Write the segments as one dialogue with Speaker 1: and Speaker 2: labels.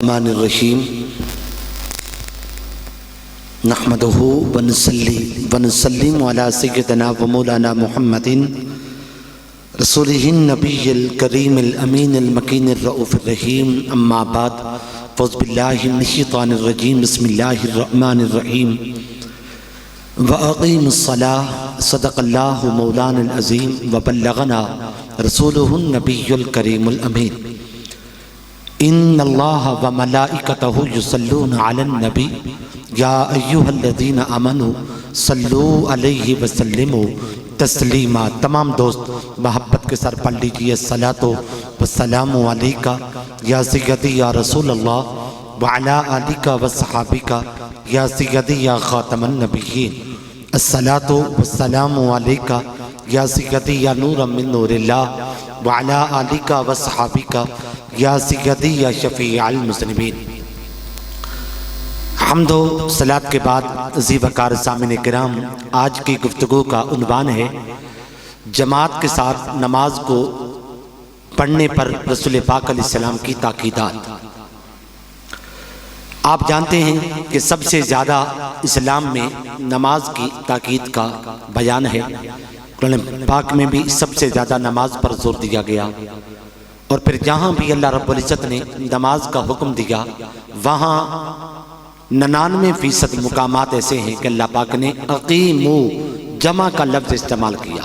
Speaker 1: الرحمن الرحیم نحمدہ ونسلم علی سیدنا و مولانا محمد رسولہ النبی الکریم الامین المکین الرؤوف الرحیم اما بعد فاعوذ باللہ من الشیطان الرجیم بسم اللہ الرحمن الرحیم وَأَقِيمُوا الصَّلَاةَ صدق اللہ مولانا العظیم وبلغنا رسولہ النبی الکریم الامین ان اللہ و ملائکتہ یصلون علی النبی یا ایہا الذین آمنوا صلوا علیہ وسلموا تسلیما۔ تمام دوست محبت کے سر پڑھ لیجئے الصلاۃ والسلام علیکہ یا سیدی یا رسول اللہ وعلی آلکہ وصحابکہ یا سیدی یا خاتم النبیین۔ الصلاۃ والسلام علیکہ یا سیدی یا نورا من نور اللہ وعلی آلکہ وصحابکہ یا سیدی یا شفیع المذنبین۔ حمد و صلاۃ کے بعد عزیز وقار سامعین کرام، آج کی گفتگو کا عنوان ہے جماعت کے ساتھ نماز کو پڑھنے پر رسول پاک علیہ السلام کی تاکیدات۔ آپ جانتے ہیں کہ سب سے زیادہ اسلام میں نماز کی تاکید کا بیان ہے۔ قرآن پاک میں بھی سب سے زیادہ نماز پر زور دیا گیا، اور پھر جہاں بھی اللہ رب العزت نے نماز کا حکم دیا وہاں 99% مقامات ایسے ہیں کہ اللہ پاک نے اقیمو جمع کا لفظ استعمال کیا،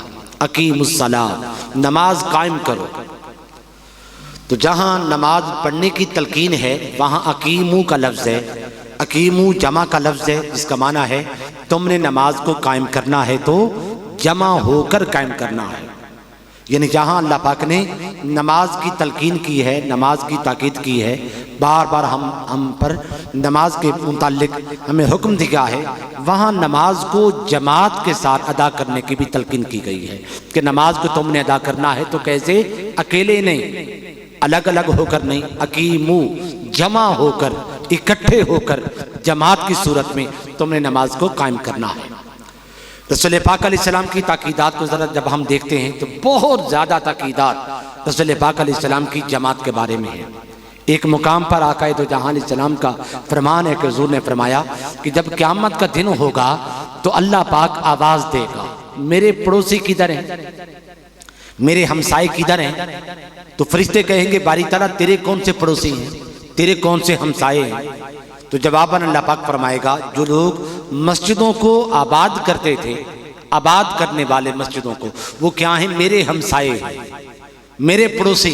Speaker 1: اقیم الصلاۃ، نماز قائم کرو۔ تو جہاں نماز پڑھنے کی تلقین ہے وہاں اقیمو کا لفظ ہے، اقیمو جمع کا لفظ ہے، جس کا معنی ہے تم نے نماز کو قائم کرنا ہے تو جمع ہو کر قائم کرنا ہے۔ یعنی جہاں اللہ پاک نے نماز کی تلقین کی ہے، نماز کی تاکید کی ہے، بار بار ہم پر نماز کے متعلق ہمیں حکم دیا ہے، وہاں نماز کو جماعت کے ساتھ ادا کرنے کی بھی تلقین کی گئی ہے کہ نماز کو تم نے ادا کرنا ہے تو کیسے؟ اکیلے نہیں، الگ الگ ہو کر نہیں، اقیمو جمع ہو کر، اکٹھے ہو کر جماعت کی صورت میں تم نے نماز کو قائم کرنا ہے۔ رسول پاک علیہ السلام کی تاکیدات کو ذرا جب ہم دیکھتے ہیں تو بہت زیادہ تاکیدات رسول پاک علیہ السلام کی جماعت کے بارے میں ہے۔ ایک مقام پر آقا دو جہاں علیہ السلام کا فرمان ہے کہ حضور نے فرمایا کہ جب قیامت کا دن ہوگا تو اللہ پاک آواز دے گا، میرے پڑوسی کدھر ہیں، میرے ہمسائے کدھر ہیں؟ تو فرشتے کہیں گے باری تعالیٰ تیرے کون سے پڑوسی ہیں، تیرے کون سے ہمسائے ہیں؟ تو جواباً اللہ پاک فرمائے گا جو لوگ مسجدوں کو آباد کرتے تھے، آباد کرنے والے مسجدوں کو، وہ کیا ہیں؟ میرے ہمسائے ہیں، میرے پڑوسی۔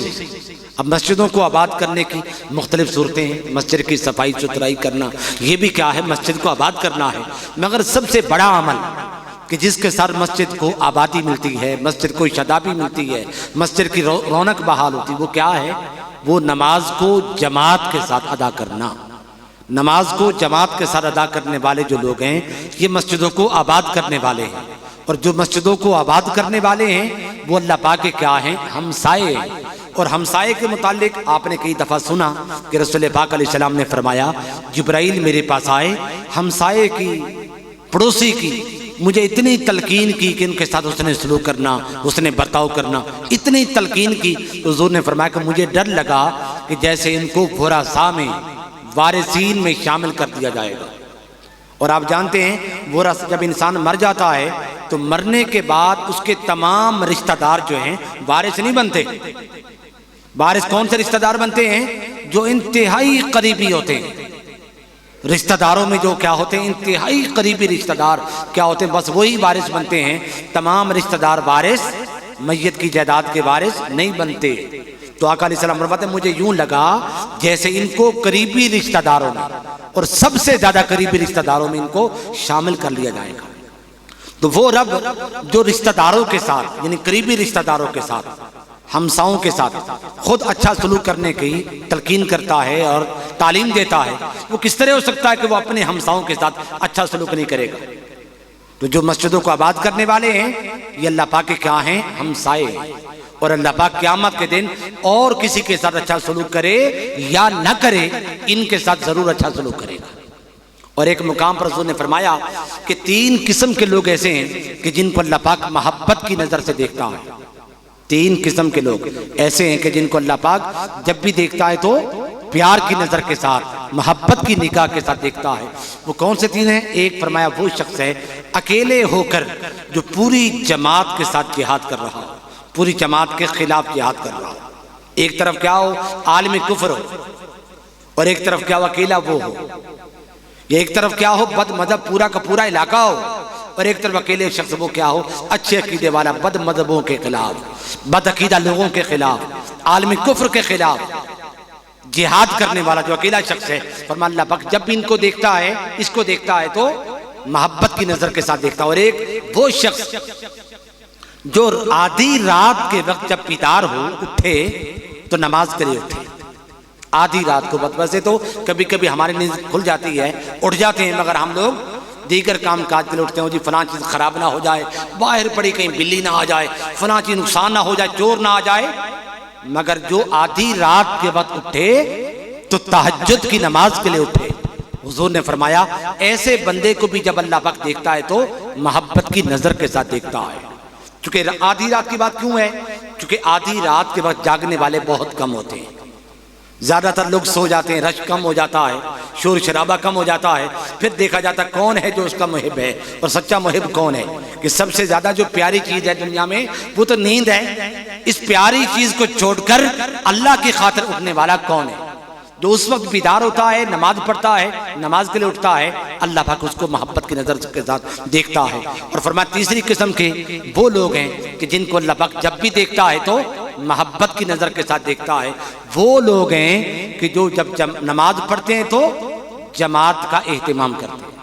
Speaker 1: اب مسجدوں کو آباد کرنے کی مختلف صورتیں ہیں، مسجد کی صفائی ستھرائی کرنا، یہ بھی کیا ہے؟ مسجد کو آباد کرنا ہے۔ مگر سب سے بڑا عمل کہ جس کے ساتھ مسجد کو آبادی ملتی ہے، مسجد کو شادابی ملتی ہے، مسجد کی رونق بحال ہوتی ہے، وہ کیا ہے؟ وہ نماز کو جماعت کے ساتھ ادا کرنا۔ نماز کو جماعت کے ساتھ ادا کرنے والے جو لوگ ہیں یہ مسجدوں کو آباد کرنے والے ہیں، اور جو مسجدوں کو آباد کرنے والے ہیں وہ اللہ پاک کے کیا ہیں؟ ہمسائے ہیں۔ اور ہمسائے کے متعلق آپ نے کئی دفعہ سنا کہ رسول پاک علیہ السلام نے فرمایا جبرائیل میرے پاس آئے، ہمسائے کی، پڑوسی کی مجھے اتنی تلقین کی کہ ان کے ساتھ اس نے سلوک کرنا، اس نے برتاؤ کرنا، اتنی تلقین کی۔ حضور نے فرمایا کہ مجھے ڈر لگا کہ جیسے ان کو ورثاء میں، وارثین میں شامل کر دیا جائے گا۔ اور آپ جانتے ہیں جب انسان مر جاتا ہے تو مرنے کے بعد اس کے تمام رشتہ دار جو ہیں وارث نہیں بنتے۔ وارث کون سے رشتہ دار بنتے ہیں؟ جو انتہائی قریبی ہوتے ہیں۔ رشتہ داروں میں جو کیا ہوتے ہیں؟ انتہائی قریبی رشتہ دار کیا ہوتے ہیں؟ بس وہی وارث بنتے ہیں، تمام رشتہ دار وارث، میت کی جائیداد کے وارث نہیں بنتے۔ تو آقا علیہ السلام فرماتے ہیں مجھے یوں لگا جیسے ان کو قریبی رشتہ داروں میں، اور سب سے زیادہ قریبی رشتہ داروں میں ان کو شامل کر لیا جائے گا۔ تو وہ رب جو رشتہ داروں کے ساتھ، یعنی قریبی رشتہ داروں کے ساتھ، ہمساؤں کے ساتھ خود اچھا سلوک کرنے کی تلقین کرتا ہے اور تعلیم دیتا ہے، وہ کس طرح ہو سکتا ہے کہ وہ اپنے ہمساؤں کے ساتھ اچھا سلوک نہیں کرے گا؟ تو جو مسجدوں کو آباد کرنے والے ہیں یہ اللہ پاک کے کیا ہیں؟ ہمسائے ہیں۔ اور اللہ پاک قیامت کے دن اور کسی کے ساتھ اچھا سلوک کرے یا نہ کرے، ان کے ساتھ ضرور اچھا سلوک کرے گا۔ اور ایک مقام پر حضور نے فرمایا کہ 3 قسم کے لوگ ایسے ہیں کہ جن کو اللہ پاک محبت کی نظر سے دیکھتا ہے۔ 3 قسم کے لوگ ایسے ہیں کہ جن کو اللہ پاک جب بھی دیکھتا ہے تو پیار کی نظر کے ساتھ، محبت کی نگاہ کے ساتھ دیکھتا ہے۔ وہ کون سے تین ہیں؟ ایک فرمایا وہ شخص ہے اکیلے ہو کر جو پوری جماعت کے ساتھ جہاد کر رہا ہو، پوری جماعت کے خلاف جہاد کر رہا ہو۔ ایک طرف کیا ہو؟ عالم کفر ہو، اور ایک طرف کیا ہو؟ اکیلا وہ ہو۔ یا ایک طرف کیا ہو؟ بد مذہب پورا کا پورا علاقہ ہو، اور ایک طرف اکیلے شخص وہ کیا ہو؟ اچھے عقیدے والا، بد مذہبوں کے خلاف، بد عقیدہ لوگوں کے خلاف، عالم کفر کے خلاف جہاد کرنے والا جو اکیلا شخص ہے۔ فرمان اللہ پاک جب بھی ان کو دیکھتا ہے، اس کو دیکھتا ہے تو محبت کی نظر کے ساتھ دیکھتا ہے۔ اور ایک وہ شخص جو آدھی رات کے وقت جب بیدار ہو، اٹھے تو نماز کے لیے اٹھے۔ آدھی رات کو ویسے تو کبھی کبھی ہماری نیند کھل جاتی ہے، اٹھ جاتے ہیں، مگر ہم لوگ دیگر کام کاج کے لیے اٹھتے ہیں، جی فلاں چیز خراب نہ ہو جائے، باہر پڑی کہیں بلی نہ آ جائے، فلاں چیز نقصان نہ ہو جائے، چور نہ آ جائے۔ مگر جو آدھی رات کے وقت اٹھے تو تہجد کی نماز کے لیے اٹھے۔ حضور نے فرمایا ایسے بندے کو بھی جب اللہ پاک دیکھتا ہے تو محبت کی نظر کے ساتھ دیکھتا ہے۔ چونکہ آدھی رات کی بات کیوں ہے؟ چونکہ آدھی رات کے وقت جاگنے والے بہت کم ہوتے ہیں، زیادہ تر لوگ سو جاتے ہیں، رش کم ہو جاتا ہے، شور شرابہ کم ہو جاتا ہے، پھر دیکھا جاتا ہے کون ہے جو اس کا محب ہے، اور سچا محب کون ہے۔ کہ سب سے زیادہ جو پیاری چیز ہے دنیا میں وہ تو نیند ہے۔ اس پیاری چیز کو چھوڑ کر اللہ کی خاطر اٹھنے والا کون ہے؟ جو اس وقت بیدار ہوتا ہے، نماز پڑھتا ہے، نماز کے لیے اٹھتا ہے، اللہ پاک اس کو محبت کی نظر کے ساتھ دیکھتا ہے۔ اور فرمایا تیسری قسم کے وہ لوگ ہیں کہ جن کو اللہ پاک جب بھی دیکھتا ہے تو محبت کی نظر کے ساتھ دیکھتا ہے۔ وہ لوگ ہیں کہ جو جب نماز پڑھتے ہیں تو جماعت کا اہتمام کرتے ہیں۔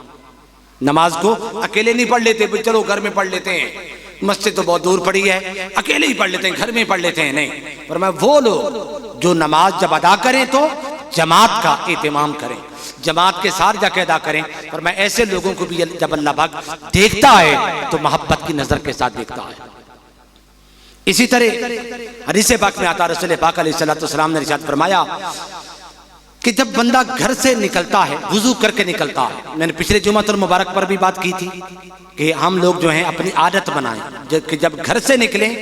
Speaker 1: نماز کو اکیلے نہیں پڑھ لیتے، چلو گھر میں پڑھ لیتے ہیں، مسجد تو بہت دور پڑی ہے، اکیلے ہی پڑھ لیتے ہیں، گھر میں پڑھ لیتے ہیں، نہیں۔ فرمایا وہ لوگ جو نماز جب ادا کریں تو جماعت کا اہتمام کریں، جماعت کے ساتھ جا کے ادا کریں۔ فرمایا ایسے لوگوں کو بھی جب اللہ پاک دیکھتا ہے تو محبت کی نظر کے ساتھ دیکھتا ہے۔ اسی طرح حدیث پاک میں آتا، رسول پاک علیہ السلام نے ارشاد فرمایا کہ جب بندہ گھر سے نکلتا ہے، وضو کر کے نکلتا ہے۔ میں نے پچھلے جمعہ المبارک پر بھی بات کی تھی کہ ہم لوگ جو ہیں اپنی عادت بنائیں کہ جب گھر سے نکلیں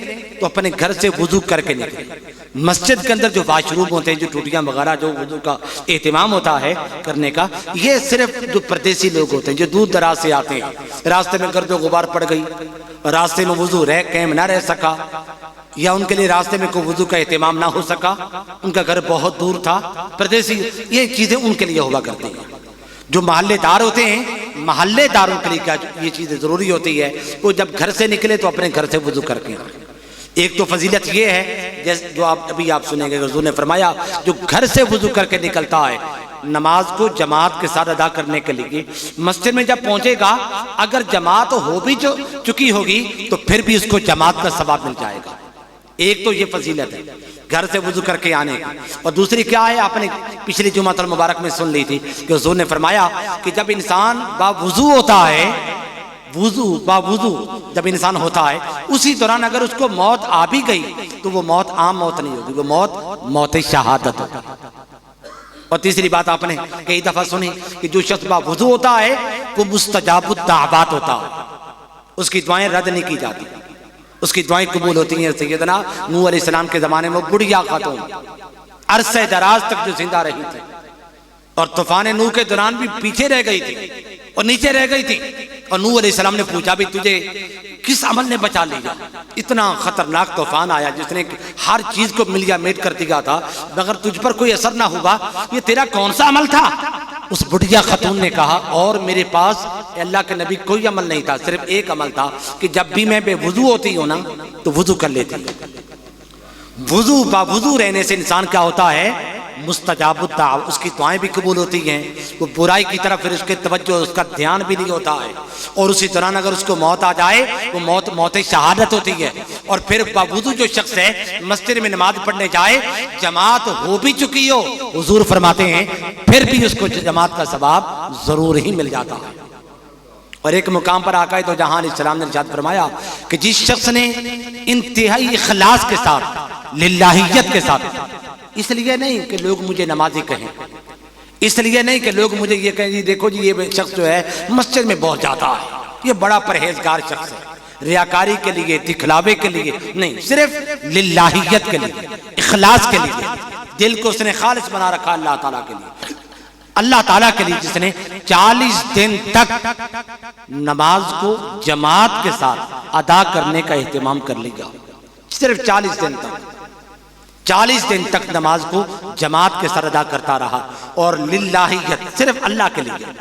Speaker 1: تو اپنے گھر سے وضو کر کے نکلیں۔ مسجد کے اندر جو واش روم ہوتے ہیں، جو ٹوٹیاں وغیرہ جو وضو کا اہتمام ہوتا ہے کرنے کا، یہ صرف جو پردیسی لوگ ہوتے ہیں جو دور دراز سے آتے ہیں، راستے میں گرد و غبار پڑ گئی، راستے میں وضو قائم نہ رہ سکا، یا ان کے لیے راستے میں کوئی وضو کا اہتمام نہ ہو سکا، ان کا گھر بہت دور تھا، پردیسی، یہ چیزیں ان کے لیے ہوا کرتی ہیں۔ جو محلے دار ہوتے ہیں، محلے داروں کے لیے کیا یہ چیزیں ضروری ہوتی ہے، وہ جب گھر سے نکلے تو اپنے گھر سے وضو کر کے آئیں۔ ایک تو فضیلت یہ ہے جیسے جو ابھی آپ سنیں گے، حضور نے فرمایا جو گھر سے وضو کر کے نکلتا ہے نماز کو جماعت کے ساتھ ادا کرنے کے لیے، مسجد میں جب پہنچے گا اگر جماعت ہو بھی چکی ہوگی تو پھر بھی اس کو جماعت کا ثواب مل جائے گا۔ ایک تو یہ فضیلت ہے گھر سے وضو کر کے آنے کی، اور دوسری کیا ہے، آپ نے پچھلی جمعہ المبارک میں سن لی تھی کہ حضور نے فرمایا کہ جب انسان باوضو ہوتا ہے، باوضو جب انسان ہوتا ہے، اسی دوران اگر اس کو موت آ بھی گئی تو وہ موت عام موت نہیں ہوگی، وہ موت شہادت ہوگی۔ اور تیسری بات آپ نے کئی دفعہ سنی کہ جو شخص باوضو ہوتا ہے وہ مستجاب الدعوات ہوتا ہے، اس کی دعائیں رد نہیں کی جاتی، اس کی دعائیں قبول ہوتی ہیں۔ سیدنا نوح علیہ السلام کے زمانے میں بڑھیا خاتون عرصہ دراز تک جو زندہ رہی تھی، اور طوفان نوح کے دوران بھی پیچھے رہ گئی تھی اور نیچے رہ گئی تھی، اور نوح علیہ السلام نے پوچھا بھی تجھے کس عمل نے بچا لیا؟ اتنا خطرناک طوفان آیا جس نے ہر چیز کو ملیا میٹ کر دیا تھا، مگر تجھ پر کوئی اثر نہ ہوا، یہ تیرا کون سا عمل تھا؟ اس بڑھیا خاتون نے کہا اور میرے پاس اللہ کے نبی کوئی عمل نہیں تھا، صرف ایک عمل تھا کہ جب بھی میں بے وضو ہوتی ہوں نا تو وضو کر لیتی ہوں۔ وضو باوضو رہنے سے انسان کیا ہوتا ہے؟ مستجاب الدعوات، اس کی دعائیں بھی قبول ہوتی ہیں، وہ برائی کی طرف پھر اس کے توجہ اس کا دھیان بھی نہیں ہوتا ہے، اور اسی دوران اگر اس کو موت آ جائے وہ موت شہادت ہوتی ہے۔ اور پھر باوضو جو شخص ہے مسجد میں نماز پڑھنے جائے، جماعت ہو بھی چکی ہو، حضور فرماتے ہیں پھر بھی اس کو جماعت کا ثواب ضرور ہی مل جاتا ہے۔ اور ایک مقام پر آقا تو جہاں علیہ السلام نے ارشاد فرمایا کہ جس شخص نے انتہائی اخلاص کے ساتھ، للہیت کے ساتھ، اس لیے نہیں کہ لوگ مجھے نمازی کہیں، اس لیے نہیں کہ لوگ مجھے یہ کہیں جی دیکھو جی یہ شخص جو ہے مسجد میں بہت جاتا ہے، یہ بڑا پرہیزگار شخص ہے، ریاکاری کے لیے، دکھلاوے کے لیے نہیں، صرف للہیت کے لیے، اخلاص کے لیے، دل کو اس نے خالص بنا رکھا اللہ تعالیٰ کے لیے، اللہ تعالیٰ کے لیے جس نے 40 دن تک نماز کو جماعت کے ساتھ ادا کرنے کا اہتمام کر لیا، صرف 40 دن تک، 40 دن تک نماز کو جماعت کے ساتھ ادا کرتا رہا، اور للہیت صرف اللہ کے لیے،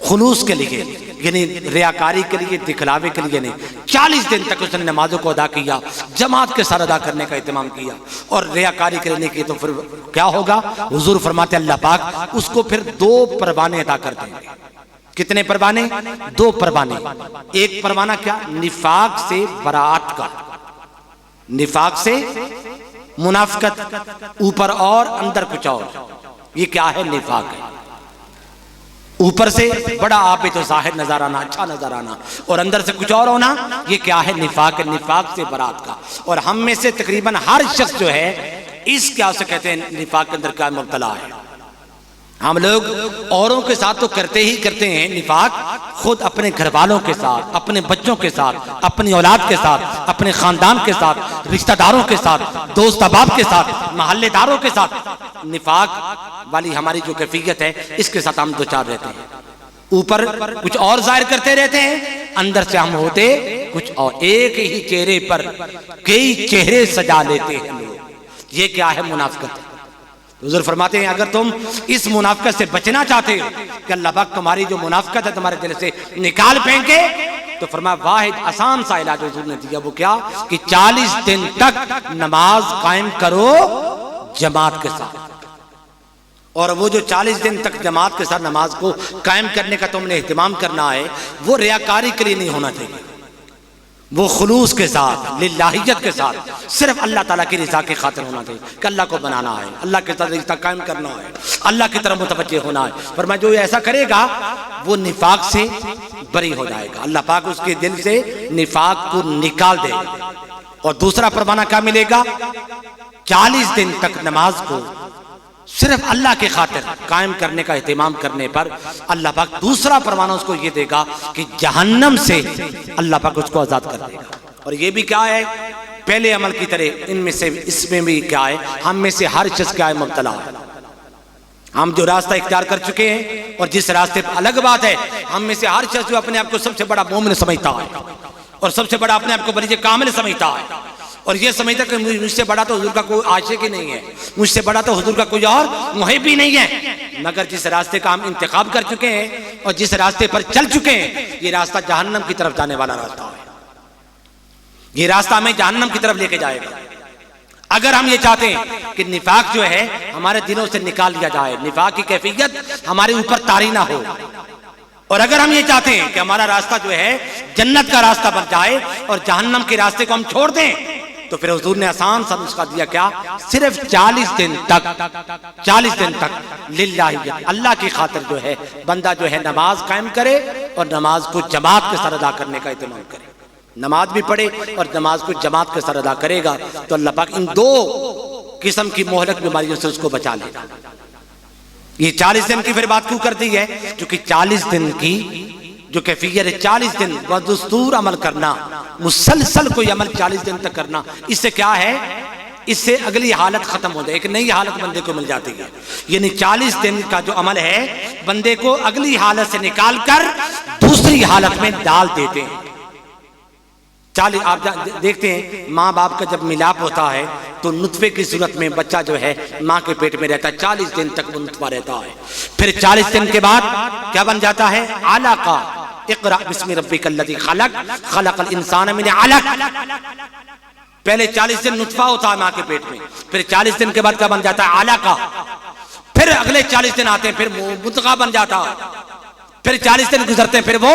Speaker 1: خلوص کے لیے، یعنی ریاکاری کے لیے، دکھلاوے کے لیے نہیں، 40 دن تک اس نے نمازوں کو ادا کیا، جماعت کے ساتھ ادا کرنے کا اہتمام کیا، اور ریاکاری کے لیے نہیں کیا تو پھر کیا ہوگا؟ حضور فرماتے اللہ پاک اس کو پھر 2 پروانے عطا کر دیں گے۔ کتنے پروانے؟ 2 پروانے۔ ایک پروانہ کیا؟ نفاق سے برات کا، نفاق سے منافقت، اوپر اور اندر کچھ اور، یہ کیا ہے؟ نفاق ہے۔ اوپر سے بڑا عابد و زاہد نظر آنا، اچھا نظر آنا، اور اندر سے کچھ اور ہونا، یہ کیا ہے؟ نفاق ہے، نفاق سے برات کا۔ اور ہم میں سے تقریباً ہر شخص جو ہے اس کیا سے کہتے ہیں نفاق کے اندر کیا مبتلا ہے۔ ہم لوگ اوروں کے ساتھ تو کرتے ہی کرتے ہیں نفاق، خود اپنے گھر والوں کے ساتھ، اپنے بچوں کے ساتھ، اپنی اولاد کے ساتھ، اپنے خاندان کے ساتھ، رشتہ داروں کے ساتھ، دوست احباب کے ساتھ، محلے داروں کے ساتھ، نفاق والی ہماری جو کیفیت ہے اس کے ساتھ ہم دوچار رہتے ہیں۔ اوپر کچھ اور ظاہر کرتے رہتے ہیں، اندر سے ہم ہوتے کچھ اور، ایک ہی چہرے پر کئی چہرے سجا لیتے ہیں لوگ، یہ کیا ہے؟ منافقت ہے۔ حضور فرماتے ہیں اگر تم اس منافقت سے بچنا چاہتے ہو کہ اللہ پاک تمہاری جو منافقت ہے تمہارے دل سے نکال پھینکے، تو فرمایا واحد آسان سا علاج حضور نے دیا، وہ کیا؟ کہ 40 دن تک نماز قائم کرو جماعت کے ساتھ۔ اور وہ جو 40 دن تک جماعت کے ساتھ نماز کو قائم کرنے کا تم نے اہتمام کرنا ہے، وہ ریاکاری کے لیے نہیں ہونا چاہیے، وہ خلوص کے ساتھ، للہیت کے ساتھ، صرف اللہ تعالیٰ کی رضا کی خاطر ہونا چاہیے کہ اللہ کو بنانا ہے، اللہ کے ساتھ رشتہ قائم کرنا ہے، اللہ کی طرف متوجہ ہونا ہے۔ فرمایا جو ایسا کرے گا وہ نفاق سے بری ہو جائے گا، اللہ پاک اس کے دل سے نفاق کو نکال دے گا۔ اور دوسرا پروانہ کیا ملے گا؟ 40 دن تک نماز کو صرف اللہ کی خاطر قائم کرنے کا اہتمام کرنے پر اللہ پاک دوسرا پروانہ اس کو یہ دے گا کہ جہنم سے اللہ پاک اس کو آزاد کر دے گا۔ اور یہ بھی کیا ہے؟ پہلے عمل کی طرح ان میں سے اس میں بھی کیا ہے؟ ہم میں سے ہر شخص کیا ہے؟ مبتلا ہے۔ ہم جو راستہ اختیار کر چکے ہیں اور جس راستے پر، الگ بات ہے ہم میں سے ہر شخص جو اپنے آپ کو سب سے بڑا مومن سمجھتا ہے اور سب سے بڑا اپنے آپ کو بریج کامل سمجھتا ہے، اور یہ سمجھتا کہ مجھ سے بڑا تو حضور کا کوئی عاشق ہی نہیں ہے، مجھ سے بڑا تو حضور کا کوئی اور محب ہی نہیں ہے، مگر جس راستے کا ہم انتخاب کر چکے ہیں اور جس راستے پر چل چکے ہیں یہ راستہ جہنم کی طرف جانے والا راستہ ہے، یہ راستہ ہمیں جہنم کی طرف لے کے جائے گا۔ اگر ہم یہ چاہتے ہیں کہ نفاق جو ہے ہمارے دلوں سے نکال دیا جائے، نفاق کی کیفیت ہمارے اوپر طاری نہ ہو، اور اگر ہم یہ چاہتے ہیں کہ ہمارا راستہ جو ہے جنت کا راستہ بن جائے اور جہنم کے راستے کو ہم چھوڑ دیں، تو پھر حضور نے آسان سا نسخہ دیا، کیا؟ صرف 40 دن تک للہیت، اللہ کی خاطر جو ہے بندہ جو ہے نماز قائم کرے اور نماز کو جماعت کے ساتھ ادا کرنے کا اہتمام کرے، نماز بھی پڑھے اور نماز کو جماعت کے ساتھ ادا کرے گا تو اللہ پاک ان 2 قسم کی مہلک بیماریوں سے اس کو بچا لے گا۔ یہ 40 دن کی پھر بات کیوں کر دی ہے؟ کیونکہ 40 دن کی جو کیفیت ہے، 40 دن بدستور عمل کرنا، مسلسل کوئی عمل 40 دن تک کرنا، اس سے کیا ہے؟ اس سے اگلی حالت ختم ہو جائے، ایک نئی حالت بندے کو مل جاتی ہے۔ یعنی 40 دن کا جو عمل ہے بندے کو اگلی حالت سے نکال کر دوسری حالت میں ڈال دیتے ہیں۔ آپ دیکھتے ہیں ماں باپ کا جب ملاپ ہوتا ہے تو نطفے کی صورت میں بچہ جو ہے ماں کے پیٹ میں رہتا ہے، 40 دن تک وہ نطفہ رہتا ہے، پھر 40 دن کے بعد کیا بن جاتا ہے؟ علقہ، اقرأ بسم ربک الذی خلق، خلق الانسان من علق۔ پہلے 40 دن نطفہ ہوتا ہے ماں کے پیٹ میں، پھر 40 دن کے بعد کیا بن جاتا ہے؟ علقہ، پھر اگلے 40 دن آتے ہیں پھر مضغہ بن جاتا ہے، پھر 40 دن گزرتے ہیں پھر وہ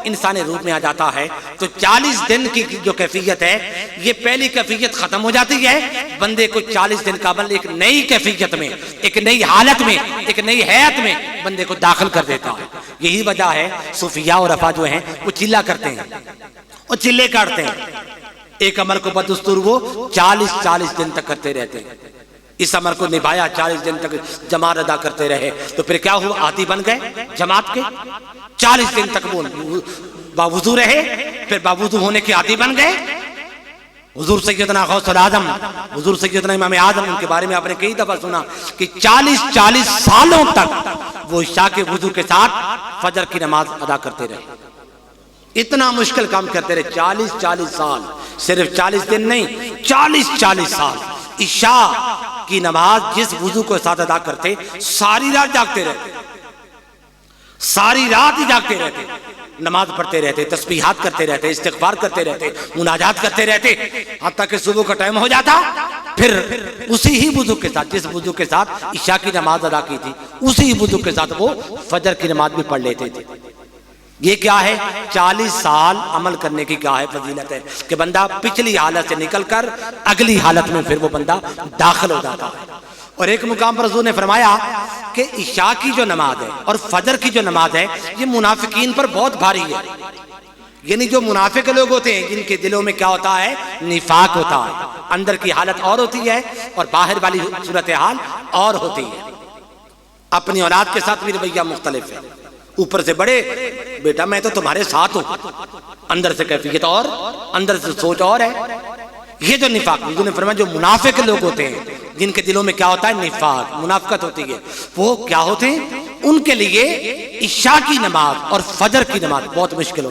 Speaker 1: انسانی روپ میں آ جاتا ہے۔ تو 40 دن کی جو کیفیت ہے یہ پہلی کیفیت ختم ہو جاتی ہے، بندے کو 40 دن کا عمل ایک نئی کیفیت میں، ایک نئی حالت میں، ایک نئی حیات میں بندے کو داخل کر دیتا ہے۔ یہی وجہ ہے صوفیاء اور افا جو ہیں وہ چلا کرتے ہیں اور چلے کاٹتے ہیں، ایک عمل کو بدستور وہ 40 دن تک کرتے رہتے ہیں، اس عمل کو نبھایا، 40 دن تک جماعت ادا کرتے رہے، تو پھر کیا ہوا؟ عادی بن گئے جماعت کے، 40 دن تک وہ باوضو رہے، پھر باوضو ہونے کے عادی بن گئے، حضور سیدنا غوث العظم، حضور سیدنا امام اعظم، ان کے بارے میں آپ نے کئی دفعہ سنا کہ 40 سالوں تک وہ عشاء کے وضو کے ساتھ فجر کی نماز ادا کرتے رہے. اتنا مشکل کام کرتے رہے 40 سال، صرف 40 دن نہیں، 40 سال. عشاء کی نماز جس وضو کے ساتھ ادا کرتے، ساری رات جاگتے رہتے، ساری رات ہی جاگتے رہتے، نماز پڑھتے رہتے، تسبیحات کرتے رہتے، استغفار کرتے رہتے، مناجات کرتے رہتے، حتیٰ کہ صبح کا ٹائم ہو جاتا، پھر اسی ہی وضو کے ساتھ، جس وضو کے ساتھ عشاء کی نماز ادا کی تھی، اسی وضو کے ساتھ وہ فجر کی نماز بھی پڑھ لیتے تھے. یہ کیا ہے؟ 40 سال عمل کرنے کی کیا ہے فضیلت ہے کہ بندہ پچھلی حالت سے نکل کر اگلی حالت میں پھر وہ بندہ داخل ہو جاتا ہے. اور ایک مقام پر حضور نے فرمایا کہ عشاء کی جو نماز ہے اور فجر کی جو نماز ہے یہ منافقین پر بہت بھاری ہے. یعنی جو منافق لوگ ہوتے ہیں جن کے دلوں میں کیا ہوتا ہے؟ نفاق ہوتا ہے. اندر کی حالت اور ہوتی ہے اور باہر والی صورتحال اور ہوتی ہے. اپنی اولاد کے ساتھ بھی رویہ مختلف ہے. اوپر سے بڑے بیٹا میں تو تمہارے ساتھ ہوں، اندر سے کیفیت اور اندر سے سوچ اور ہے. یہ جو نفاق، حضور نے فرمایا جو منافق لوگ ہوتے ہیں جن کے دلوں میں کیا ہوتا ہے؟ نفاق، منافقت ہوتی ہے، وہ کیا ہوتے ہیں؟ ان کے لیے عشاء کی نماز اور فجر کی نماز بہت مشکل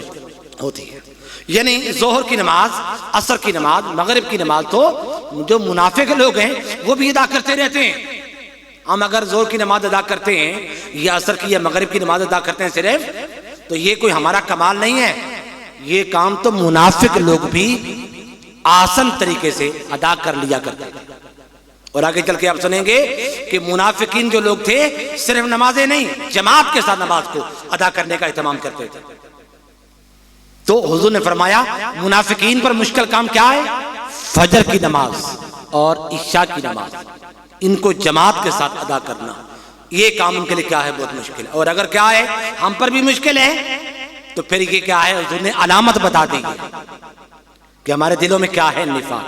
Speaker 1: ہوتی ہے. یعنی ظہر کی نماز، عصر کی نماز، مغرب کی نماز تو جو منافق لوگ ہیں وہ بھی ادا کرتے رہتے ہیں. ہم اگر ظہر کی نماز ادا کرتے ہیں یا عصر کی یا مغرب کی نماز ادا کرتے ہیں صرف، تو یہ کوئی ہمارا کمال نہیں ہے. یہ کام تو منافق لوگ بھی آسان طریقے سے ادا کر لیا کرتے ہیں. اور آگے چل کے آپ سنیں گے کہ منافقین جو لوگ تھے صرف نمازیں نہیں، جماعت کے ساتھ نماز کو ادا کرنے کا اہتمام کرتے تھے. تو حضور نے فرمایا منافقین پر مشکل کام کیا ہے؟ فجر کی نماز اور عشاء کی نماز، ان کو جماعت کے ساتھ ادا کرنا، یہ کام ان کے لیے کیا ہے؟ بہت مشکل ہے. اور اگر کیا ہے ہم پر بھی مشکل ہے تو پھر یہ کیا ہے؟ حضور نے علامت بتا دی کہ ہمارے دلوں میں کیا ہے؟ نفاق.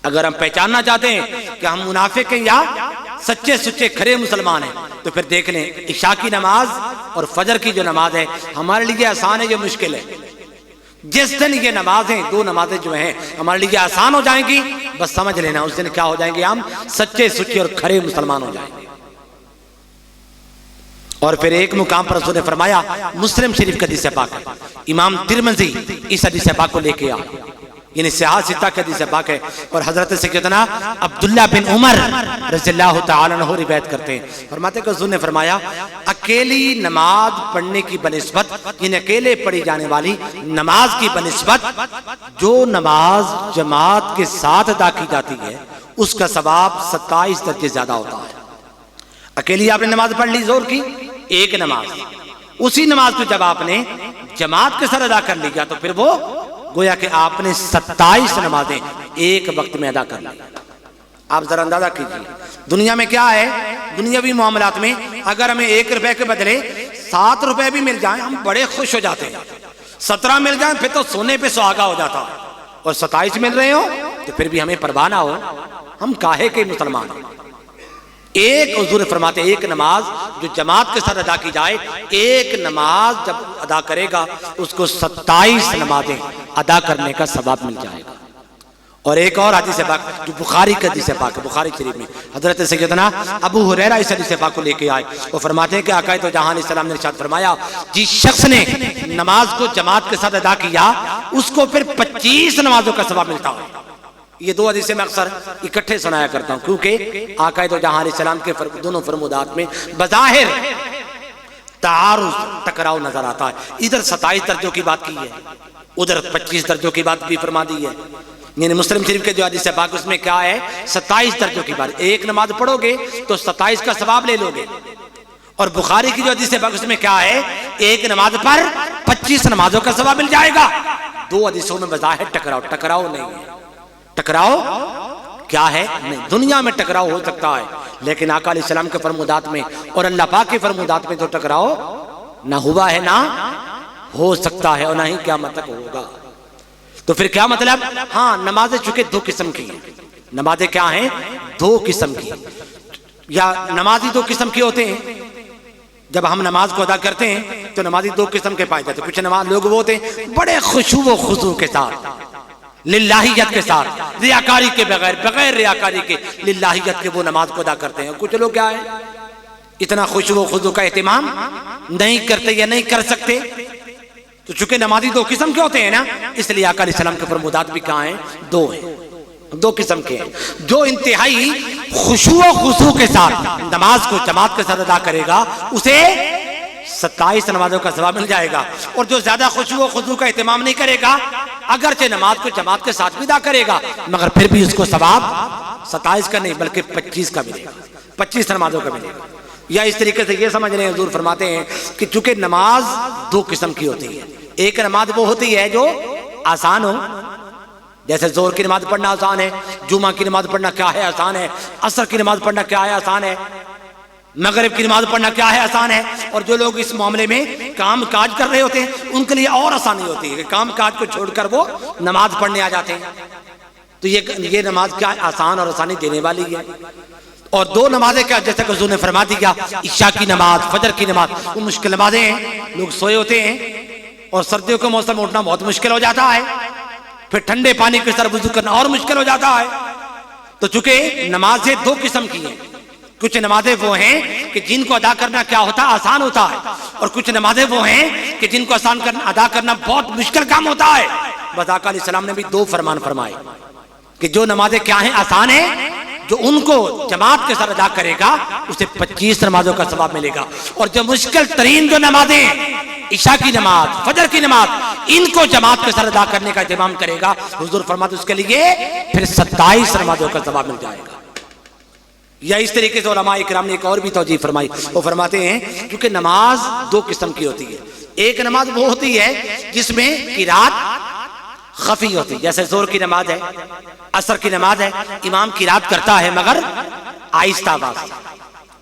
Speaker 1: اگر ہم پہچاننا چاہتے ہیں کہ ہم منافق ہیں یا سچے سچے کھرے مسلمان ہیں تو پھر دیکھ لیں عشاء کی نماز اور فجر کی جو نماز ہے ہمارے لیے آسان ہے یا مشکل ہے. جس دن یہ نمازیں، دو نمازیں جو ہیں ہمارے لیے آسان ہو جائیں گی، بس سمجھ لینا اس دن کیا ہو جائیں گے؟ ہم سچے سچے اور کھرے مسلمان ہو جائیں گے. اور پھر ایک مقام پر رسول نے فرمایا، مسلم شریف کا حدیث پاک ہے، امام ترمذی اس حدیث پاک کو لے کے آیا، یعنی صحاح ستہ کا حدیث پاک ہے. اور حضرت سیدنا عبداللہ بن عمر رضی اللہ تعالیٰ عنہ روایت کرتے ہیں، فرماتے کہ حضور نے فرمایا اکیلی نماز پڑھنے کی بنسبت، یعنی اکیلے پڑھی جانے والی نماز کی بنسبت جو نماز جماعت کے ساتھ ادا کی جاتی ہے اس کا ثواب 27 درجے زیادہ ہوتا ہے. اکیلی آپ نے نماز پڑھ لی ظہر کی ایک نماز، اسی نماز کو جب آپ نے جماعت کے ساتھ ادا کر لیا تو پھر وہ گویا کہ آپ نے 27 نمازیں ایک وقت میں ادا کر لی. آپ ذرا اندازہ کیجئے دنیا میں کیا ہے، دنیاوی معاملات میں اگر ہمیں 1 روپے کے بدلے 7 روپے بھی مل جائیں ہم بڑے خوش ہو جاتے ہیں. 17 مل جائیں پھر تو سونے پہ سہاگا ہو جاتا، اور 27 مل رہے ہو تو پھر بھی ہمیں پرواہ نہ ہو. ہم کاہے کے مسلمان ہیں. ایک حضور فرماتے ایک نماز جو جماعت کے ساتھ ادا کی جائے، ایک نماز جب ادا کرے گا اس کو 27 نمازیں ادا کرنے کا ثواب مل جائے گا. اور ایک اور حدیث پاک جو بخاری کا حدیث پاک ہے، بخاری شریف میں حضرت سیدنا ابو ہریرہ اس حدیث پاک کو لے کے آئے، وہ فرماتے ہیں کہ آقا تو جہان علیہ السلام نے ارشاد فرمایا جس شخص نے نماز کو جماعت کے ساتھ ادا کیا اس کو پھر 25 نمازوں کا ثواب ملتا ہے. یہ دو حدیثیں میں اکثر اکٹھے سنایا کرتا ہوں کیونکہ آقا تو جہاں علیہ السلام کے دونوں فرمودات میں بظاہر تعارض، ٹکراؤ نظر آتا ہے. ادھر 27 درجوں کی بات کی ہے، ادھر 25 درجوں کی بات بھی فرما دی ہے. یعنی مسلم شریف کے جو حدیث پاک اس میں کیا ہے 27 درجوں کی بات. ایک نماز پڑھو گے تو 27 کا ثواب لے لو گے. اور بخاری کی جو حدیث پاک اس میں کیا ہے ایک نماز پر 25 نمازوں کا ثواب مل جائے گا. دو حدیثوں میں بظاہر ٹکراؤ نہیں ہے. ٹکراؤ کیا ہے؟ نہیں. دنیا میں ٹکراؤ ہو سکتا ہے لیکن آقا علیہ السلام کے فرمودات میں اور اللہ پاک کے فرمودات میں تو ٹکراؤ نہ ہوا ہے، نہ ہو سکتا ہے، اور نہ ہی قیامت تک ہوگا. تو پھر کیا مطلب؟ ہاں نمازیں چونکہ 2 قسم کی ہیں. نمازیں کیا ہیں؟ 2 قسم کی. یا نمازی 2 قسم کے ہوتے ہیں. جب ہم نماز کو ادا کرتے ہیں تو نمازی 2 قسم کے پائے جاتے ہیں. کچھ نماز لوگ وہ ہوتے ہیں بڑے خشوع و خضوع کے ساتھ للہیت کے ساتھ، ریاکاری کے بغیر، بغیر ریاکاری کے للہیت کے وہ نماز کو ادا کرتے ہیں. کچھ لوگ کیا ہے اتنا خشوع و خضوع کا اہتمام نہیں کرتے یا نہیں کر سکتے. تو چونکہ نمازی دو قسم کے ہوتے ہیں نا، اس لیے آقا علیہ السلام کے فرمودات بھی کہاں ہیں؟ دو ہیں، دو قسم کے ہیں. جو انتہائی خشوع و خضوع کے ساتھ نماز کو جماعت کے ساتھ ادا کرے گا اسے 27 نمازوں کا ثواب مل جائے گا. اور جو زیادہ خشوع و خضوع کا اہتمام نہیں کرے گا، اگرچہ نماز کو جماعت کے ساتھ بھی ادا کرے گا، مگر پھر بھی اس کو ثواب 27 کا نہیں بلکہ 25 کا ملے گا، 25 نمازوں کا ملے گا. یا اس طریقے سے یہ سمجھ رہے ہیں، حضور فرماتے ہیں کہ چونکہ نماز دو قسم کی ہوتی ہے. ایک نماز وہ ہوتی ہے جو آسان ہو، جیسے زور کی نماز پڑھنا آسان ہے، جمعہ کی نماز پڑھنا کیا ہے آسان ہے، عصر کی نماز پڑھنا کیا ہے آسان ہے، مغرب کی نماز پڑھنا کیا ہے آسان ہے. اور جو لوگ اس معاملے میں کام کاج کر رہے ہوتے ہیں ان کے لیے اور آسانی ہوتی ہے کہ کام کاج کو چھوڑ کر وہ نماز پڑھنے آ جاتے ہیں. تو یہ نماز کیا آسان اور آسانی دینے والی ہے. اور دو نمازیں کیا، جیسے کہ حضور نے فرما دیا عشاء کی نماز، فجر کی نماز، وہ مشکل نمازیں ہیں. لوگ سوئے ہوتے ہیں اور سردیوں کے موسم میں اٹھنا بہت مشکل ہو جاتا ہے، پھر ٹھنڈے پانی کے ساتھ وضو کرنا اور مشکل ہو جاتا ہے. تو چونکہ نمازیں دو قسم کی ہیں، کچھ نمازیں وہ ہیں کہ جن کو ادا کرنا کیا ہوتا ہے آسان ہوتا ہے، اور کچھ نمازیں وہ ہیں کہ جن کو ادا کرنا بہت مشکل کام ہوتا ہے. بس آقا علیہ السلام نے بھی دو فرمان فرمائے کہ جو نمازیں کیا ہیں آسان ہیں، جو ان کو جماعت کے ساتھ ادا کرے گا اسے 25 نمازوں کا ثواب ملے گا. اور جو مشکل ترین جو نمازیں عشاء کی نماز، فجر کی نماز، ان کو جماعت کے ساتھ ادا کرنے کا اہتمام کرے گا، حضور فرماتے اس کے لیے پھر 27 نمازوں کا ثواب مل جائے گا. یا اس طریقے سے علماء اکرام نے ایک اور بھی توجیہ فرمائی. وہ فرماتے ہیں کیونکہ نماز دو قسم کی ہوتی ہے. ایک نماز وہ ہوتی ہے جس میں قرات خفی ہوتی ہے، جیسے زور کی نماز ہے، عصر کی نماز ہے، امام قرات کرتا ہے مگر آہستہ آواز،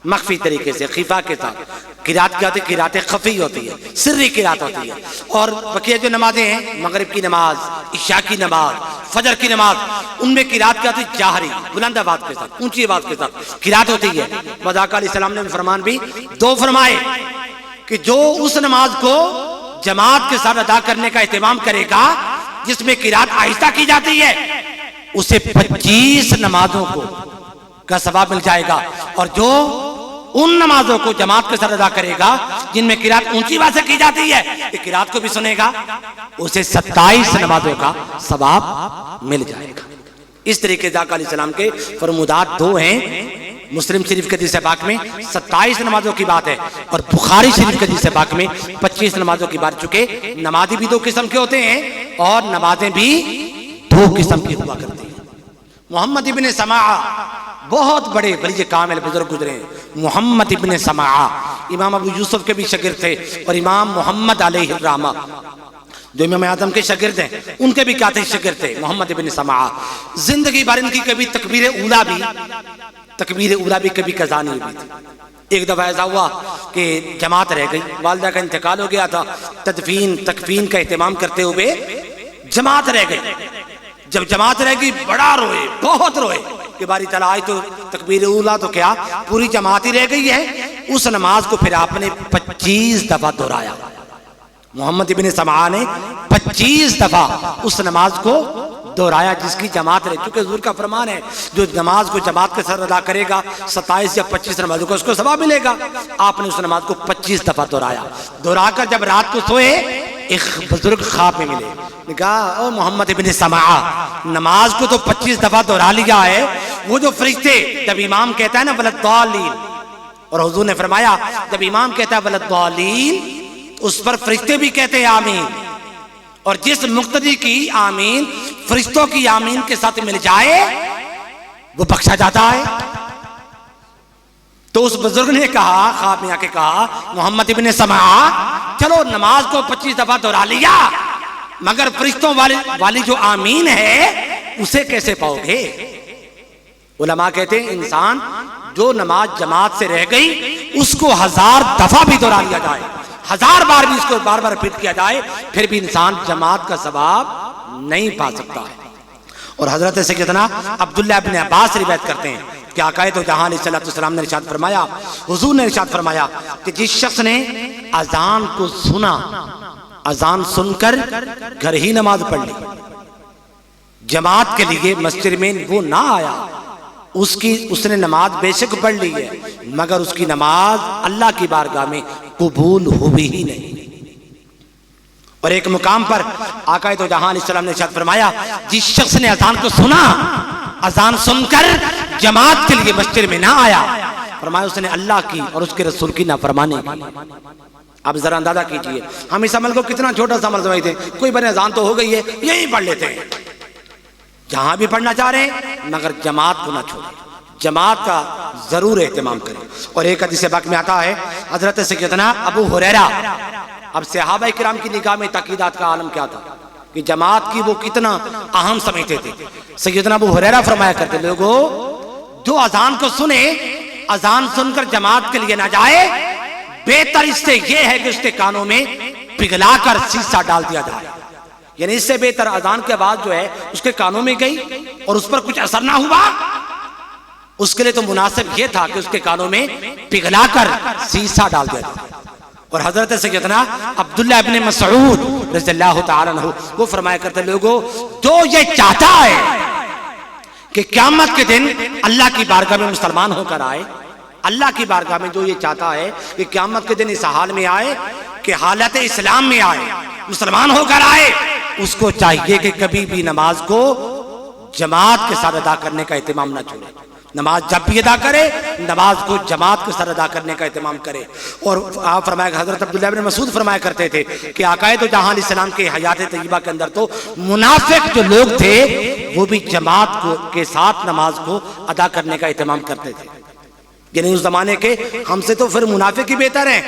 Speaker 1: مخفی طریقے سے، خفا کے ساتھ. قرات کیا ہوتی ہے؟ قرات خفی ہوتی ہے، سری قرات ہوتی ہے. اور بقیہ جو نمازیں ہیں، مغرب کی نماز، عشاء کی نماز، فجر کی نماز، ان میں قرات کیا ہوتی ہے؟ جاہری، بلند آواز کے ساتھ، اونچی آواز کے ساتھ قرات ہوتی ہے. بس آقا علیہ السلام نے فرمان بھی دو فرمائے کہ جو اس نماز کو جماعت کے ساتھ ادا کرنے کا اہتمام کرے گا جس میں قرات آہستہ کی جاتی ہے، اسے 25 نمازوں کو کا ثواب مل جائے گا. اور جو ان نمازوں کو جماعت کے ساتھ ادا کرے گا جن میں قرات اونچی آواز سے کی جاتی ہے، کہ قرات کو بھی سنے گا، اسے 27 نمازوں کا ثواب مل جائے گا. اس طریقے سے آقا علیہ السلام کے فرمودات دو ہیں. مسلم شریف کے حدیث پاک میں 27 نمازوں کی بات ہے، اور بخاری شریف کے حدیث پاک میں 25 نمازوں کی بات. چکے نمازی بھی دو قسم کے ہوتے ہیں اور نمازیں بھی دو قسم کی ہوا کرتی ہیں. محمد ابن سماعہ بہت بڑے بڑے کامل بزرگ گزرے ہیں. محمد ابن سماعہ امام ابو یوسف کے بھی شاگرد تھے، اور امام محمد علیہ الرحمہ جو امام اعظم کے شاگرد ہیں ان کے بھی کیا تھے؟ شاگرد تھے. محمد ابن سماعہ زندگی بھر ان کی کبھی تکبیر اولا بھی کبھی قضا نہیں ہوئی تھی. ایک دفعہ ایسا ہوا کہ جماعت رہ گئی، والدہ کا انتقال ہو گیا تھا، تکفین کا اہتمام کرتے ہوئے جماعت رہ گئی. جب جماعت رہ گئی بڑا روئے، بہت روئے کہ باری تعالیٰ آئی تو تکبیر اولا تو کیا پوری جماعت ہی رہ گئی ہے. اس نماز کو پھر آپ نے 25 دفعہ دہرایا. محمد ابن سماعہ نے 25 دفعہ اس نماز کو دہرایا جس کی جماعت رہے. چونکہ حضور کا فرمان ہے جو نماز کو جماعت کے ساتھ ادا کرے گا 27 یا 25 نمازوں کو اس کو ثواب ملے گا. آپ نے اس نماز کو 25 دفعہ دہرایا. دہرا کر جب رات کو سوئے ایک بزرگ خواب میں ملے، نے کہا او محمد ابن سماعہ، نماز کو تو 25 دفعہ دہرا لیا ہے، وہ جو فرشتے جب امام کہتا ہے نا ولضالین، اور حضور نے فرمایا جب امام کہتا ہے ولضالین اس پر فرشتے بھی کہتے ہیں آمین. اور جس مقتدی کی آمین فرشتوں کی آمین کے ساتھ مل جائے وہ بخشا جاتا ہے. تو اس بزرگ نے کہا، خواب میں آ کے کہا محمد ابن سماعہ چلو نماز کو 25 دفعہ دہرا لیا مگر فرشتوں والی جو آمین ہے اسے کیسے پاؤ گے؟ علماء کہتے ہیں انسان جو نماز جماعت سے رہ گئی اس کو 1000 دفعہ بھی دہرا لیا جائے، 1000 بار بھی اس کو بار بار ریپیٹ کیا جائے، پھر بھی انسان جماعت کا ثواب نہیں پا سکتا ہے. اور حضرت سیدنا عبداللہ ابن عباس روایت کرتے ہیں کہ آقا تو جہاں علیہ السلام نے ارشاد فرمایا، حضور نے ارشاد فرمایا کہ جس شخص نے اذان کو سنا، اذان سن کر گھر ہی نماز پڑھ لی، جماعت کے لیے مسجد میں وہ نہ آیا، اس نے نماز بے شک پڑھ لی ہے مگر اس کی نماز اللہ کی بارگاہ میں قبول ہوئی ہی نہیں۔ اور ایک مقام پر آقا تو جہاں علیہ السلام نے ارشاد فرمایا جس شخص نے اذان کو سنا، اذان سن کر جماعت کے لیے مسجد میں نہ آیا، فرمایا اس نے اللہ کی اور اس کے رسول کی نافرمانی کی۔ اب ذرا اندازہ کیجئے ہم اس عمل کو کتنا چھوٹا سا عمل سمجھتے ہیں، کوئی بنے اذان تو ہو گئی ہے یہی پڑھ لیتے ہیں، جہاں بھی پڑھنا چاہ رہے ہیں مگر جماعت کو نہ چھوڑیں، جماعت کا ضرور اہتمام کریں۔ اور ایک حدیث پاک میں آتا ہے حضرت سیدنا ابو ہریرہ، اب صحابہ کرام کی نگاہ میں تاکیدات کا عالم کیا تھا کہ جماعت کی وہ کتنا اہم سمجھتے تھے۔ سیدنا ابو ہریرہ فرمایا کرتے لوگوں جو اذان کو سنے، اذان سن کر جماعت کے لیے نہ جائے، بہتر اس سے یہ ہے کہ اس کے کانوں میں پگھلا کر سیسا ڈال دیا جائے، یعنی اس سے بہتر اذان کی آواز جو ہے اس کے کانوں میں گئی اور اس پر کچھ اثر نہ ہوا، اس کے لیے تو مناسب یہ تھا کہ اس کے کانوں میں پگھلا کر سیسا ڈال دیا جائے۔ اور حضرت سیدنا عبداللہ ابن مسعود رضی اللہ تعالیٰ عنہ وہ فرمایا کرتے لوگوں جو یہ چاہتا ہے کہ قیامت کے دن اللہ کی بارگاہ میں مسلمان ہو کر آئے، اللہ کی بارگاہ میں جو یہ چاہتا ہے کہ قیامت کے دن اس حال میں آئے کہ حالت اسلام میں آئے، مسلمان ہو کر آئے، اس کو چاہیے کہ کبھی بھی نماز کو جماعت کے ساتھ ادا کرنے کا اہتمام نہ چھوڑے، نماز جب بھی ادا کرے نماز کو جماعت کے ساتھ ادا کرنے کا اہتمام کرے۔ اور آپ فرمایا حضرت عبداللہ بن مسعود فرمایا کرتے تھے کہ آقا تو جہاں علیہ السلام کے حیات طیبہ کے اندر تو منافق جو لوگ تھے وہ بھی جماعت کے ساتھ نماز کو ادا کرنے کا اہتمام کرتے تھے، یعنی اس زمانے کے ہم سے تو پھر منافق ہی بہتر ہیں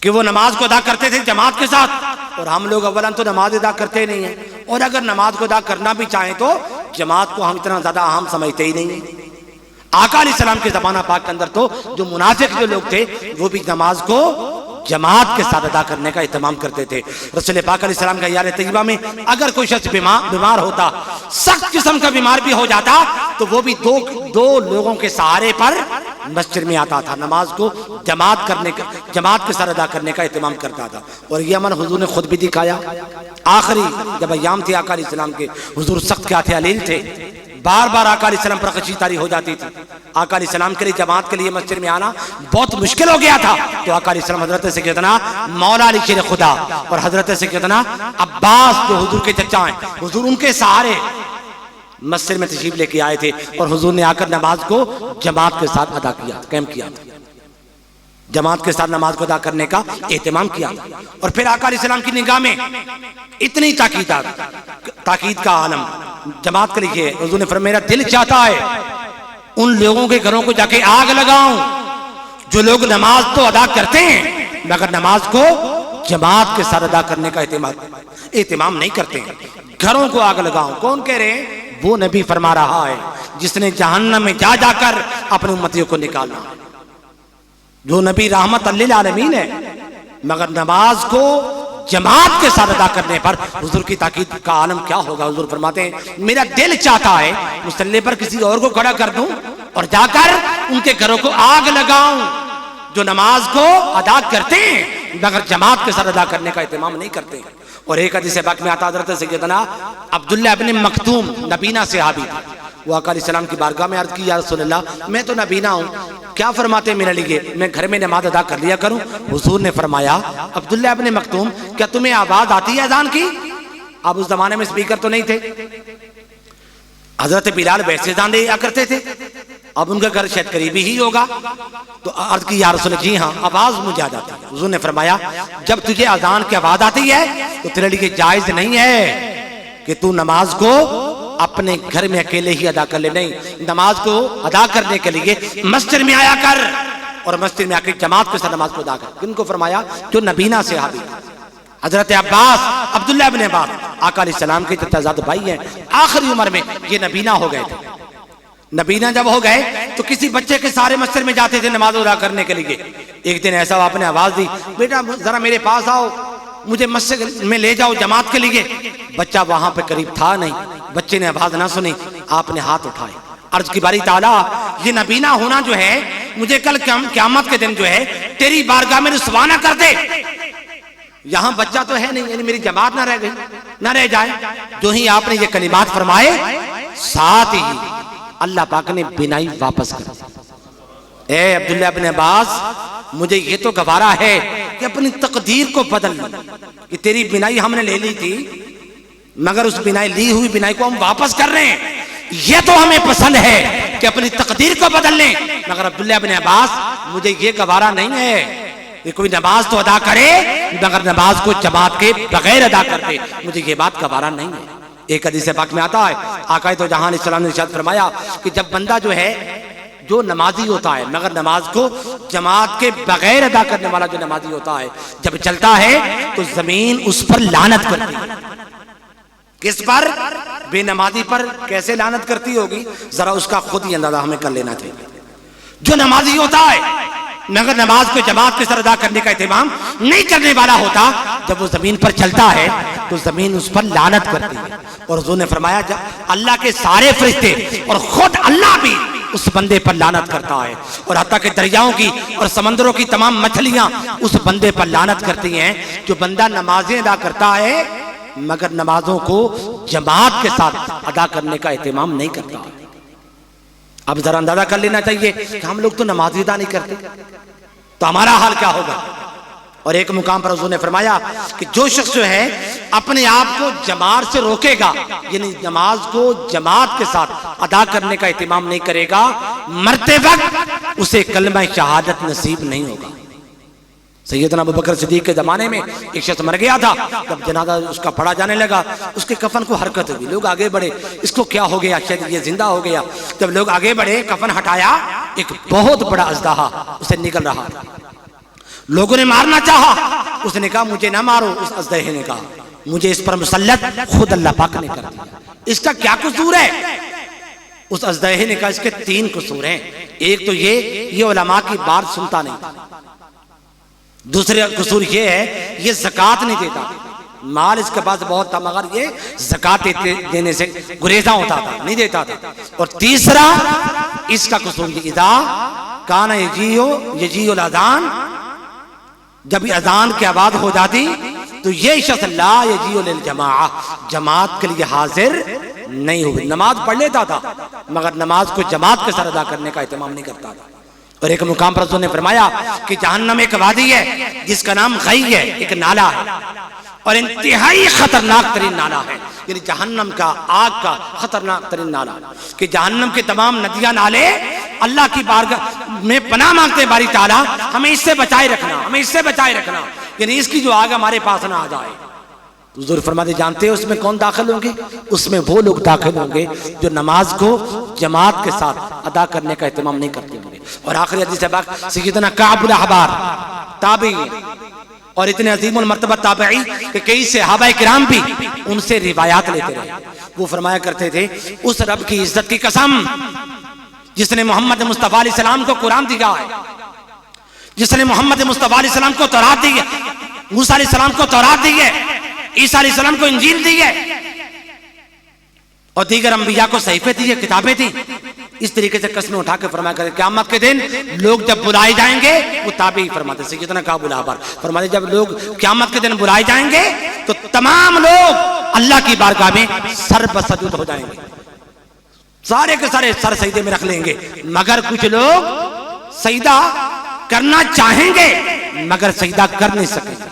Speaker 1: کہ وہ نماز کو ادا کرتے تھے جماعت کے ساتھ، اور ہم لوگ اولاً تو نماز ادا کرتے نہیں ہیں، اور اگر نماز کو ادا کرنا بھی چاہیں تو جماعت کو ہم اتنا زیادہ اہم سمجھتے ہی نہیں ہیں۔ آقا علیہ السلام کے زمانہ پاک کے اندر تو جو منافق جو لوگ تھے وہ بھی نماز کو جماعت کے ساتھ ادا کرنے کا اہتمام کرتے تھے۔ رسول پاک علیہ السلام کا حیات طیبہ میں اگر کوئی شخص بیمار ہوتا، سخت قسم کا بیمار بھی ہو جاتا تو وہ بھی دو لوگوں کے سہارے پر مسجد میں آتا تھا، نماز کو جماعت کے ساتھ ادا کرنے کا اہتمام کرتا تھا۔ اور یہ عمل حضور نے خود بھی دکھایا، آخری جب ایام تھے آقا علیہ السلام کے، حضور سخت کیا تھے علیل تھے، بار بار آقا علیہ السلام پر خشی طاری ہو جاتی تھی، آقا علیہ السلام کے لیے جماعت کے لیے مسجد میں آنا بہت مشکل ہو گیا تھا، تو آقا علیہ السلام حضرت سیدنا مولا علی شیر خدا اور حضرت سیدنا عباس جو حضور کے چچا ہیں، حضور ان کے سہارے مسجد میں تشریف لے کے آئے تھے، اور حضور نے آ کر نماز کو جماعت کے ساتھ ادا کیا، قائم کیا، جماعت کے ساتھ نماز کو ادا کرنے کا اہتمام کیا۔ اور پھر آقا علیہ السلام کی نگاہ میں اتنی تاکید کا عالم جماعت کے لیے، حضور نے فرمایا میرا دل چاہتا ہے ان لوگوں کے گھروں کو جا کے آگ لگاؤں جو لوگ نماز تو ادا کرتے ہیں مگر نماز کو جماعت کے ساتھ ادا کرنے کا اہتمام نہیں کرتے ہیں، گھروں کو آگ لگاؤں۔ کون کہہ رہے ہیں؟ وہ نبی فرما رہا ہے جس نے جہنم میں جا جا کر اپنے امتیوں کو نکالنا، جو نبی رحمت للعالمین ہے، مگر نماز کو جماعت کے ساتھ ادا کرنے پر حضور کی تاکید کا عالم کیا ہوگا۔ حضور فرماتے ہیں میرا دل چاہتا ہے مصلی پر کسی اور کو کھڑا کر دوں اور جا کر ان کے گھروں کو آگ لگاؤں جو نماز کو ادا کرتے ہیں مگر جماعت کے ساتھ ادا کرنے کا اہتمام نہیں کرتے ہیں۔ اور ایک حدیث پاک میں آتا حضرت سیدنا عبداللہ ابن مکتوم نبینا صحابی تھا، وہ آقا علیہ السلام کی بارگاہ میں عرض کی یا رسول اللہ میں تو نبینا ہوں، کیا فرماتے ہیں میرے لیے میں گھر میں نماز ادا کر لیا کروں؟ حضور نے فرمایا عبداللہ ابن مکتوم کیا تمہیں آواز آتی ہے اذان کی؟ اب اس زمانے میں سپیکر تو نہیں تھے، حضرت بلال ویسے اذان دیا کرتے تھے، اب ان کا گھر شاید قریبی ہی ہوگا، تو عرض کی یا رسول اللہ جی ہاں آواز مجھے آ جاتی ہے۔ حضور نے فرمایا جب تجھے اذان کی آواز آتی ہے تو تیرے لیے جائز نہیں ہے کہ تو نماز کو اپنے گھر میں اکیلے ہی ادا کر لے، نہیں، نماز کو ادا کرنے کے لیے مسجد میں آیا کر اور مسجد میں آ کے جماعت کے ساتھ نماز کو ادا کر۔ کن کو فرمایا؟ جو نبینا صحابی حضرت عباس عبداللہ ابن عباس آقا علیہ السلام کے چچا زاد بھائی ہیں، آخری عمر میں یہ نبینا ہو گئے تھے۔ نبینا جب ہو گئے تو کسی بچے کے سارے مسجد میں جاتے تھے نماز ادا کرنے کے لیے۔ ایک دن ایسا آپ نے آواز دی بیٹا ذرا میرے پاس آؤ، مجھے مسجد میں لے جاؤ جماعت کے لیے۔ بچہ وہاں پہ قریب تھا نہیں، بچے نے آواز نہ سنی، آپ نے ہاتھ اٹھائے، عرض کی باری تعالیٰ یہ نبینا ہونا جو ہے مجھے کل قیامت کے دن جو ہے تیری بارگاہ میں رسوا نہ کر دے۔ یہاں بچہ تو ہے نہیں، یعنی میری جماعت نہ رہ گئی، نہ رہ جائے۔ جو ہی آپ نے یہ کلمات فرمائے ساتھ ہی اللہ پاک نے بینائی واپس کر دی۔ اے عبداللہ بن عباس مجھے یہ تو گوارا ہے کہ اپنی تقدیر کو بدل لیں، کہ تیری بینائی ہم نے لے لی تھی مگر اس بینائی لی ہوئی بینائی کو ہم واپس کر رہے ہیں، یہ تو ہمیں پسند ہے کہ اپنی تقدیر کو بدل لیں، مگر عبداللہ بن عباس مجھے یہ گوارا نہیں ہے کہ کوئی نماز تو ادا کرے مگر نماز کو جماعت کے بغیر ادا کرتے، مجھے یہ بات گوارا نہیں ہے۔ ایک حدیث پاک میں آتا ہے آقا تو جہان علیہ السلام نے ارشاد فرمایا کہ جب بندہ جو نمازی ہوتا ہے مگر نماز کو جماعت کے بغیر ادا کرنے والا جو نمازی ہوتا ہے جب چلتا ہے تو زمین اس پر لعنت کرتی ہے۔ کس پر؟ بے نمازی پر۔ کیسے لعنت کرتی ہوگی ذرا اس کا خود ہی اندازہ ہمیں کر لینا چاہیے۔ جو نمازی ہوتا ہے مگر نماز کو جماعت کے ساتھ ادا کرنے کا اہتمام نہیں کرنے والا ہوتا، جب وہ زمین پر چلتا ہے تو زمین اس پر لعنت کرتی ہے۔ اور حضور نے فرمایا جب اللہ کے سارے فرشتے اور خود اللہ بھی اس بندے پر لعنت کرتا ہے، اور حتیٰ کہ دریاؤں کی اور سمندروں کی تمام مچھلیاں اس بندے پر لعنت کرتی ہیں جو بندہ نمازیں ادا کرتا ہے مگر نمازوں کو جماعت کے ساتھ ادا کرنے کا اہتمام نہیں کرتا۔ اب ذرا اندازہ کر لینا چاہیے کہ ہم لوگ تو نماز ادا نہیں کرتے تو ہمارا حال کیا ہوگا۔ اور ایک مقام پر حضور نے فرمایا کہ جو شخص ہے اپنے آپ کو جماعت سے روکے گا، یعنی نماز کو جماعت کے ساتھ ادا کرنے کا اہتمام نہیں کرے گا، مرتے وقت اسے کلمہ شہادت نصیب نہیں ہوگا۔ سیدنا ابوبکر صدیق کے زمانے میں ایک شخص مر گیا تھا، جب جنازہ اس کا پڑھا جانے لگا اس کے کفن کو حرکت ہوئی، لوگ آگے بڑھے اس کو کیا ہو گیا، شاید یہ زندہ ہو گیا۔ جب لوگ آگے بڑھے کفن ہٹایا ایک بہت بڑا اژدہا اسے نکل رہا تھا، لوگوں نے مارنا چاہا، اس نے کہا مجھے نہ مارو، اس اژدہے نے کہا مجھے اس پر مسلط خود اللہ پاک نے کر دیا، اس کا کیا قصور ہے؟ اس اژدہے نے کہا اس کے 3 قصور ہیں۔ ایک تو یہ علماء کی بات سنتا نہیں تھا، دوسرا قصور یہ ہے یہ زکوٰۃ نہیں دیتا، مال اس کے پاس بہت تھا مگر یہ زکوٰۃ دینے سے گریزاں ہوتا تھا، نہیں دیتا تھا، اور تیسرا اس کا قصور یہ اذا کان یجیء الاذان، جب اذان کی آواز ہو جاتی تو یہ شخص لا یجیء للجماعہ، جماعت کے لیے حاضر نہیں ہوئی، نماز پڑھ لیتا تھا مگر نماز کو جماعت کے ساتھ ادا کرنے کا اہتمام نہیں کرتا تھا۔ اور ایک مقام پر حضور نے فرمایا کہ جہنم ایک وادی ہے جس کا نام غی ہے، ایک نالا ہے اور انتہائی خطرناک ترین نالا ہے، یعنی جہنم کا آگ کا خطرناک ترین نالا، کہ جہنم کے تمام ندیاں نالے اللہ کی بارگاہ میں پناہ مانگتے ہیں باری تعالیٰ ہمیں اس سے بچائے رکھنا، ہمیں اس سے بچائے رکھنا، یعنی اس کی جو آگ ہمارے پاس نہ آ جائے۔ تو حضور فرماتے جانتے ہیں اس میں کون داخل ہوں گے؟ اس میں وہ لوگ داخل ہوں گے جو نماز کو جماعت کے ساتھ ادا کرنے کا اہتمام نہیں کرتے ہوں گے۔ اور آخری حدیث پاک سیدنا کعب الاحبار تابعی اور اتنے عظیم المرتبہ تابعی کہ کئی صحابہ کرام بھی ان سے روایات لیتے رہے، وہ فرمایا کرتے تھے اس رب کی عزت کی قسم جس نے محمد مصطفیٰ علیہ السلام کو قرآن دیا ہے، جس نے محمد مصطفیٰ علیہ السلام کو تورات دی ہے، موسیٰ علیہ السلام کو تورات دی ہے، عیسیٰ علیہ السلام کو انجیل دی ہے اور دیگر انبیاء کو صحیفے دی ہے، کتابیں دی، اس طریقے سے قسمیں اٹھا کے فرمایا کرتے قیامت کے دن لوگ جب بلائے جائیں گے، وہ تابعی فرماتے سیدنا کعب الاحبار فرماتے جب لوگ قیامت کے دن بلائے جائیں گے تو تمام لوگ اللہ کی بارگاہ میں سر بسجود ہو جائیں گے، سارے کے سارے سر سجدے میں رکھ لیں گے، مگر کچھ لوگ سجدہ کرنا چاہیں گے مگر سجدہ کر نہیں سکیں گے،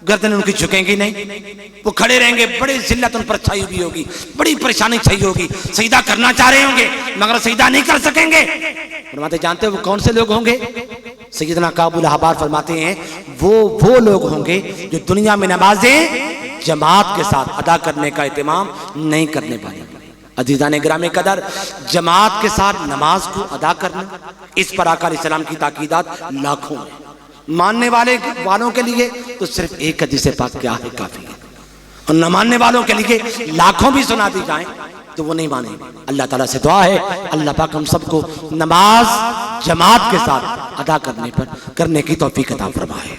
Speaker 1: گردن ان کی جھکیں گی نہیں، وہ کھڑے رہیں گے، بڑی ذلت ان پر چھائی ہوئی ہوگی، بڑی پریشانی چھائی ہوگی، سجدہ کرنا چاہ رہے ہوں گے مگر سجدہ نہیں کر سکیں گے۔ فرماتے جانتے ہیں وہ کون سے لوگ ہوں گے؟ سیدنا کعب الاحبار فرماتے ہیں وہ لوگ ہوں گے جو دنیا میں نمازیں جماعت کے ساتھ ادا کرنے کا اہتمام نہیں کرنے والے۔ عزیزان گرامی قدر، جماعت کے ساتھ نماز کو ادا کرنا، اس پر آقا علیہ السلام کی تاکیدات لاکھوں ہیں، ماننے والوں کے لیے تو صرف ایک حدیث پاک کیا ہے کافی ہے، اور نہ ماننے والوں کے لیے لاکھوں بھی سنا دی جائیں تو وہ نہیں مانیں گے۔ اللہ تعالیٰ سے دعا ہے اللہ پاک ہم سب کو نماز جماعت کے ساتھ ادا کرنے کی توفیق عطا فرمائے۔